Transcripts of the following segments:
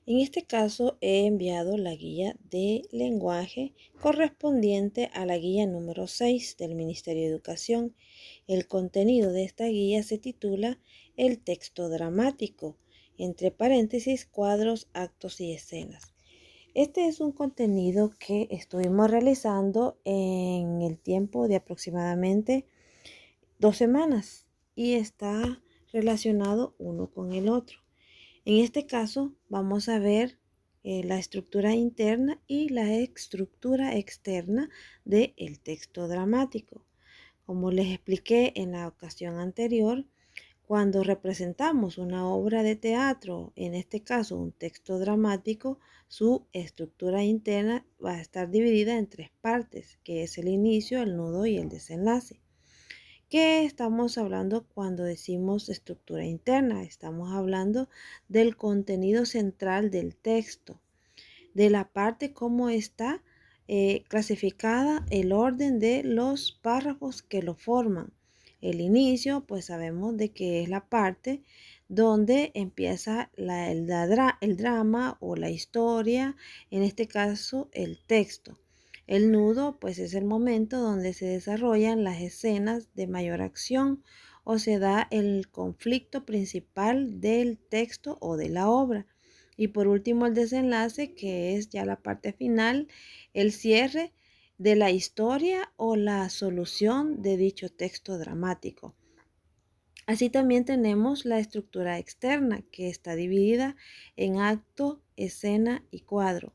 En este caso he enviado la guía de lenguaje correspondiente a la guía número 6 del Ministerio de Educación. El contenido de esta guía se titula El texto dramático, entre paréntesis, cuadros, actos y escenas. Este es un contenido que estuvimos realizando en el tiempo de aproximadamente 2 semanas y está relacionado uno con el otro. En este caso vamos a ver la estructura interna y la estructura externa del texto dramático. Como les expliqué en la ocasión anterior, cuando representamos una obra de teatro, en este caso un texto dramático, su estructura interna va a estar dividida en 3 partes, que es el inicio, el nudo y el desenlace. ¿Qué estamos hablando cuando decimos estructura interna? Estamos hablando del contenido central del texto, de la parte cómo está clasificada el orden de los párrafos que lo forman. El inicio, pues sabemos de que es la parte donde empieza el drama o la historia, en este caso el texto. El nudo, pues es el momento donde se desarrollan las escenas de mayor acción o se da el conflicto principal del texto o de la obra. Y por último, el desenlace, que es ya la parte final, el cierre de la historia o la solución de dicho texto dramático. Así también tenemos la estructura externa, que está dividida en acto, escena y cuadro.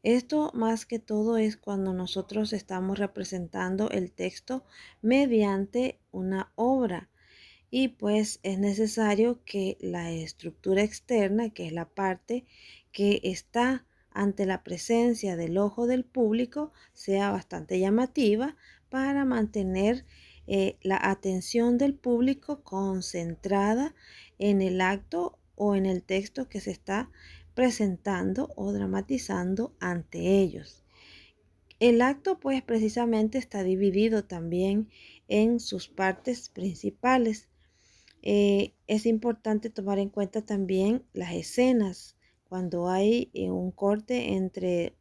Esto más que todo es cuando nosotros estamos representando el texto mediante una obra. Y pues es necesario que la estructura externa, que es la parte que está ante la presencia del ojo del público, sea bastante llamativa para mantener la atención del público concentrada en el acto o en el texto que se está presentando o dramatizando ante ellos. El acto pues precisamente está dividido también en sus partes principales. Es importante tomar en cuenta también las escenas, cuando hay un corte entre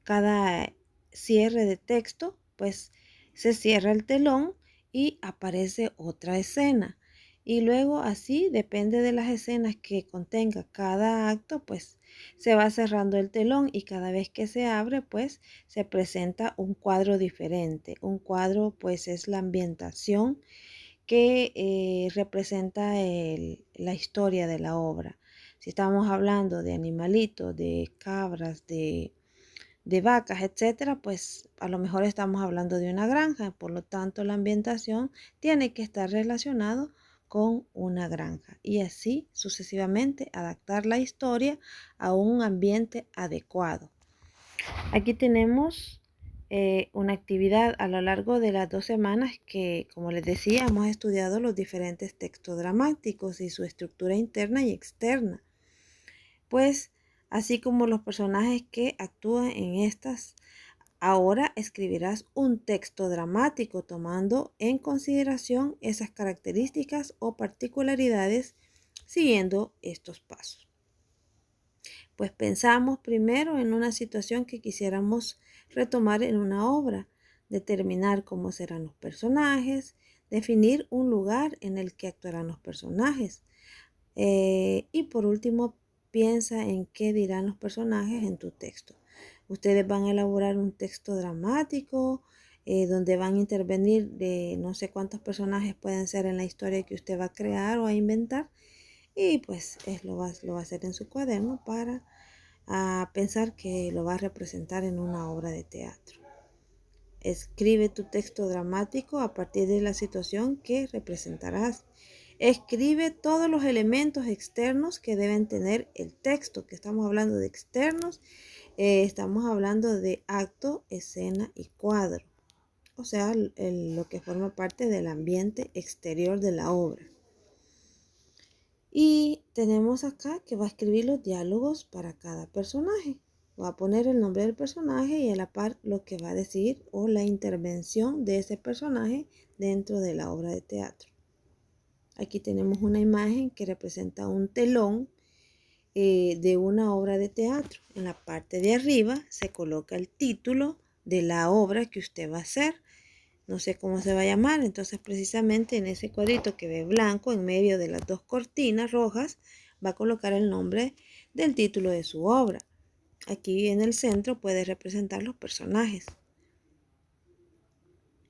cada cierre de texto, pues se cierra el telón y aparece otra escena. Y luego así, depende de las escenas que contenga cada acto, pues se va cerrando el telón y cada vez que se abre, pues se presenta un cuadro diferente. Un cuadro pues es la ambientación que representa la historia de la obra. Si estamos hablando de animalitos, de cabras, de vacas, etcétera, pues a lo mejor estamos hablando de una granja. Por lo tanto, la ambientación tiene que estar relacionado con una granja y así sucesivamente adaptar la historia a un ambiente adecuado. Aquí tenemos una actividad a lo largo de las 2 semanas que, como les decía, hemos estudiado los diferentes textos dramáticos y su estructura interna y externa. Pues, así como los personajes que actúan en estas, ahora escribirás un texto dramático tomando en consideración esas características o particularidades siguiendo estos pasos. Pues pensamos primero en una situación que quisiéramos retomar en una obra, determinar cómo serán los personajes, definir un lugar en el que actuarán los personajes. Y por último, piensa en qué dirán los personajes en tu texto. Ustedes van a elaborar un texto dramático donde van a intervenir de no sé cuántos personajes pueden ser en la historia que usted va a crear o a inventar. Y pues lo va a hacer en su cuaderno para pensar que lo va a representar en una obra de teatro. Escribe tu texto dramático a partir de la situación que representarás. Escribe todos los elementos externos que deben tener el texto, que estamos hablando de externos, estamos hablando de acto, escena y cuadro. O sea, lo que forma parte del ambiente exterior de la obra. Y tenemos acá que va a escribir los diálogos para cada personaje. Va a poner el nombre del personaje y a la par lo que va a decir o la intervención de ese personaje dentro de la obra de teatro. Aquí tenemos una imagen que representa un telón de una obra de teatro. En la parte de arriba se coloca el título de la obra que usted va a hacer. No sé cómo se va a llamar, entonces precisamente en ese cuadrito que ve blanco en medio de las dos cortinas rojas va a colocar el nombre del título de su obra. Aquí en el centro puede representar los personajes.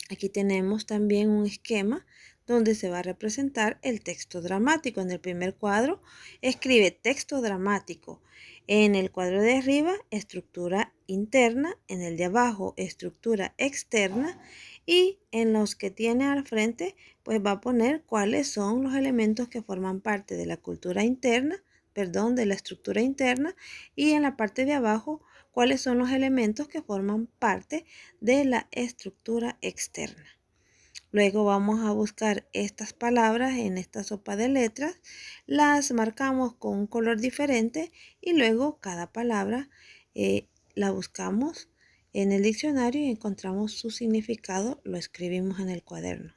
Aquí tenemos también un esquema donde se va a representar el texto dramático. En el primer cuadro escribe texto dramático. En el cuadro de arriba, estructura interna. En el de abajo, estructura externa. Y en los que tiene al frente, pues va a poner cuáles son los elementos que forman parte de la cultura interna, de la estructura interna. Y en la parte de abajo, cuáles son los elementos que forman parte de la estructura externa. Luego vamos a buscar estas palabras en esta sopa de letras, las marcamos con un color diferente y luego cada palabra la buscamos en el diccionario y encontramos su significado, lo escribimos en el cuaderno.